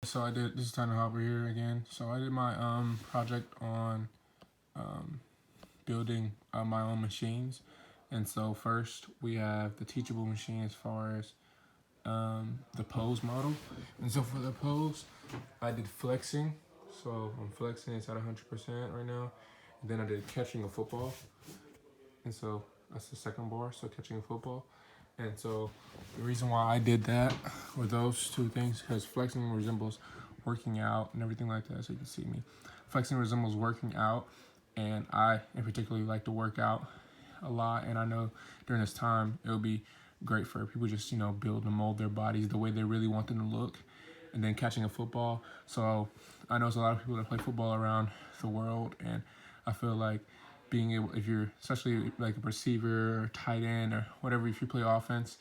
So I did. This is Tanner Hopper here again. So I did my project on building my own machines, and so first we have the Teachable machine as far as the pose model, and so for the pose, I did flexing. So I'm flexing. It's at 100% right now. And then I did catching a football, and so that's the second bar. So catching a football. And so the reason why I did that with those two things, because flexing resembles working out and everything like that. So you can see me. Flexing resembles working out, and I in particular like to work out a lot. And I know during this time it will be great for people just build and mold their bodies the way they really want them to look. And then catching a football. So I know there's a lot of people that play football around the world, and I feel like being able, if you're especially like a receiver or tight end or whatever, if you play offense,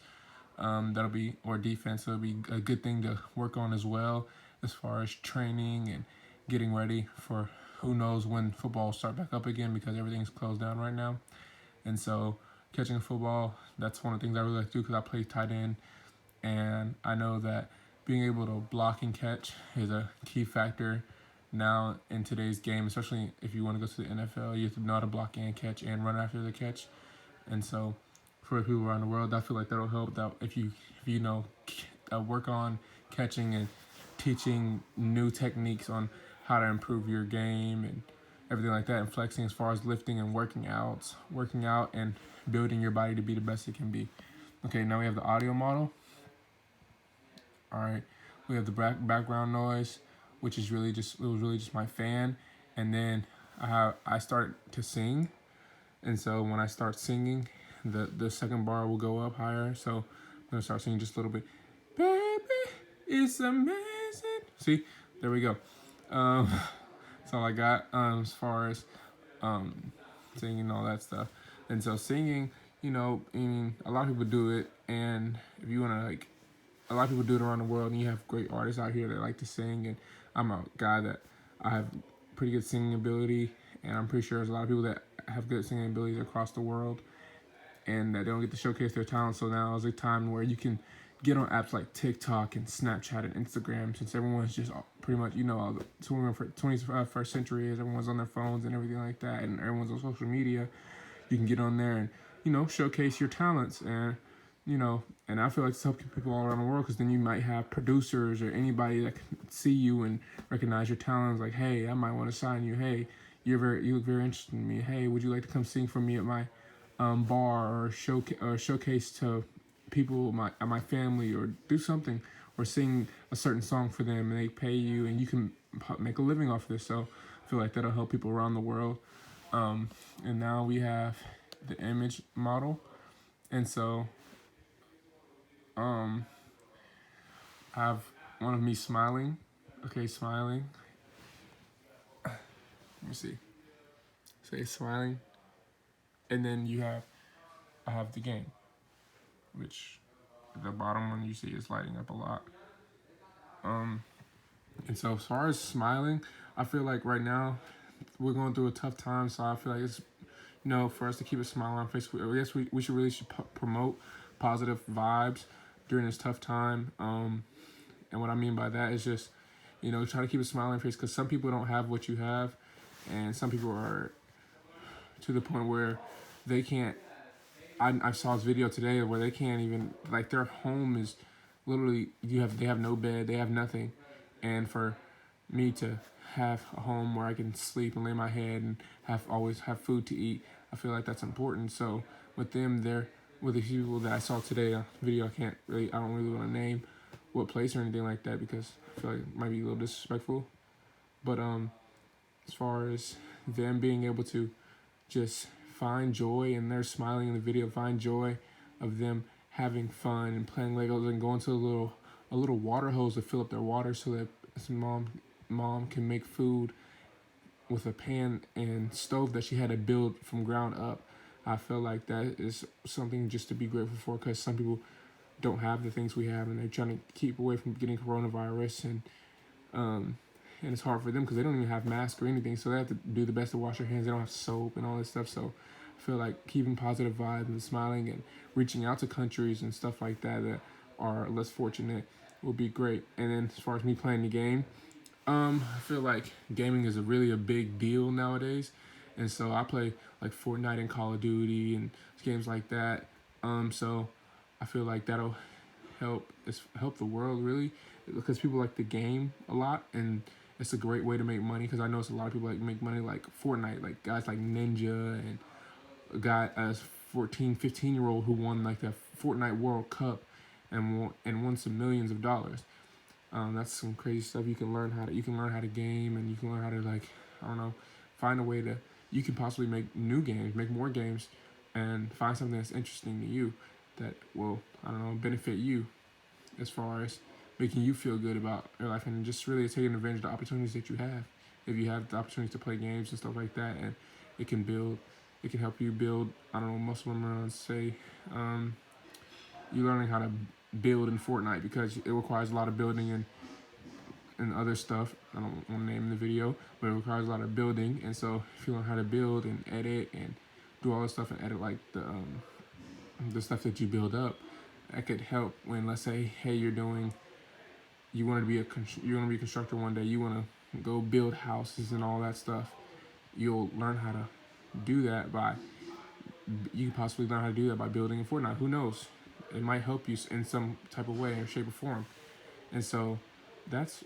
that'll be, or defense, that'll be a good thing to work on as well, as far as training and getting ready for who knows when football will start back up again, because everything's closed down right now. And so catching a football, that's one of the things I really like to do, because I play tight end, and I know that being able to block and catch is a key factor now in today's game, especially if you want to go to the NFL. You have to know how to block and catch and run after the catch. And so for people around the world, I feel like that'll help. That if you work on catching and teaching new techniques on how to improve your game and everything like that, and flexing as far as lifting and working out and building your body to be the best it can be. Okay, now we have the audio model. All right, we have the background noise, which is really just my fan, and then I start to sing, and so when I start singing, the second bar will go up higher. So I'm gonna start singing just a little bit. Baby, it's amazing. See, there we go. That's all I got as far as singing and all that stuff. And so singing, I mean, a lot of people do it, and if you wanna a lot of people do it around the world, and you have great artists out here that like to sing. And I'm a guy that I have pretty good singing ability, and I'm pretty sure there's a lot of people that have good singing abilities across the world, and that they don't get to showcase their talent. So now is a time where you can get on apps like TikTok and Snapchat and Instagram, since everyone's just pretty much, all the 21st century is everyone's on their phones and everything like that, and everyone's on social media. You can get on there and, showcase your talents, and I feel like it's helping people all around the world, because then you might have producers or anybody that can see you and recognize your talents. Like, hey, I might want to sign you. Hey, you look very interested in me. Hey, would you like to come sing for me at my bar, or showcase to people, my family, or do something, or sing a certain song for them, and they pay you, and you can make a living off of this. So I feel like that'll help people around the world. And now we have the image model, and so I have one of me smiling. Okay, smiling. Let me see. Say smiling, and then I have the game, which the bottom one you see is lighting up a lot. And so as far as smiling, I feel like right now we're going through a tough time, so I feel like it's for us to keep a smile on our face. I guess we should really promote positive vibes during this tough time. And what I mean by that is just, try to keep a smile on your face, because some people don't have what you have, and some people are to the point where they can't. I saw this video today where they can't even, like, their home is literally, they have no bed, they have nothing, and for me to have a home where I can sleep and lay my head and always have food to eat, I feel like that's important. So with them, with the people that I saw today, a video I don't really want to name what place or anything like that, because I feel like it might be a little disrespectful. But as far as them being able to just find joy, and they're smiling in the video, find joy of them having fun and playing Legos and going to a little water hose to fill up their water, so that his mom can make food with a pan and stove that she had to build from ground up. I feel like that is something just to be grateful for, because some people don't have the things we have, and they're trying to keep away from getting coronavirus, and it's hard for them because they don't even have masks or anything, so they have to do the best to wash their hands. They don't have soap and all this stuff. So I feel like keeping positive vibes and smiling and reaching out to countries and stuff like that that are less fortunate will be great. And then as far as me playing the game, I feel like gaming is a big deal nowadays, and so I play like Fortnite and Call of Duty and games like that. So I feel like that'll help the world really because people like the game a lot, and it's a great way to make money because I know it's a lot of people like make money like Fortnite, like guys like Ninja and a guy as 14, 15 year old who won like the Fortnite World Cup and won some millions of dollars. That's some crazy stuff. You can learn how to game, and you can learn how to like I don't know find a way to you can possibly make new games, make more games, and find something that's interesting to you that will I don't know benefit you as far as making you feel good about your life and just really taking advantage of the opportunities that you have. If you have the opportunity to play games and stuff like that, and it can build, it can help you build. I don't know, muscle memory. Say, um, you learning how to build in Fortnite because it requires a lot of building and other stuff. I don't want to name the video, but it requires a lot of building. And so if you learn how to build and edit and do all this stuff and edit like the stuff that you build up, that could help when let's say hey you want to be you want to be a constructor one day, you want to go build houses and all that stuff. You'll learn how to do that by you can possibly learn how to do that by building in Fortnite. Who knows? It might help you in some type of way or shape or form. And so that's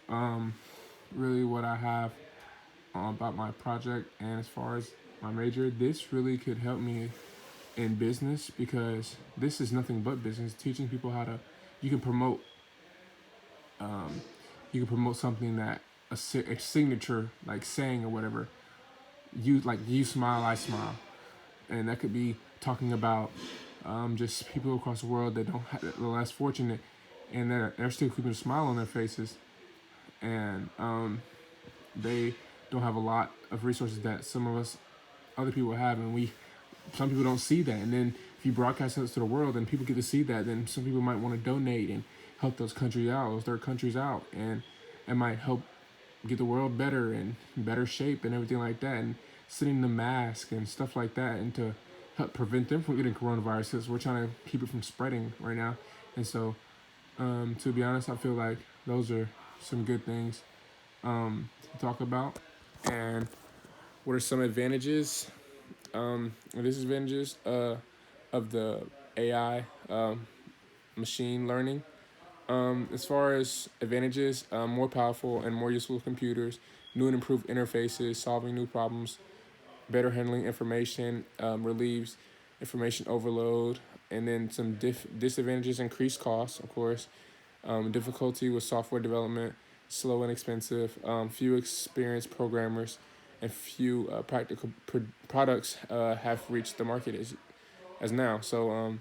really what I have about my project. And as far as my major, this really could help me in business because this is nothing but business. Teaching people how to you can promote you can promote something that a signature like saying or whatever. You like you smile, I smile, and that could be talking about just people across the world that don't have, the less fortunate, and they're still keeping a smile on their faces, and they don't have a lot of resources that some of us other people have, and some people don't see that, and then if you broadcast this to the world and people get to see that, then some people might want to donate and help those countries out, those third countries out, and it might help get the world better and better shape and everything like that, and sending the mask and stuff like that, and to help prevent them from getting coronavirus because we're trying to keep it from spreading right now. And so, to be honest, I feel like those are some good things to talk about. And what are some advantages or disadvantages of the AI machine learning? As far as advantages, more powerful and more useful computers, new and improved interfaces, solving new problems, better handling information, relieves information overload, and then some disadvantages, increased costs, of course, difficulty with software development, slow and expensive, few experienced programmers, and few practical products have reached the market as now. So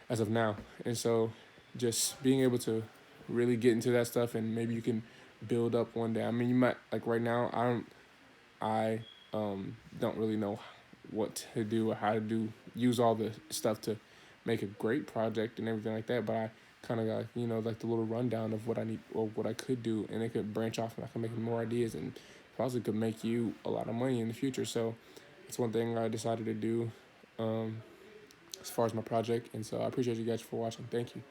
as of now. And so just being able to really get into that stuff and maybe you can build up one day. I mean, you might like right now I don't really know what to do or how to use all the stuff to make a great project and everything like that, but I kind of got like the little rundown of what I need or what I could do, and it could branch off and I can make more ideas and possibly could make you a lot of money in the future. So it's one thing I decided to do as far as my project. And so I appreciate you guys for watching. Thank you.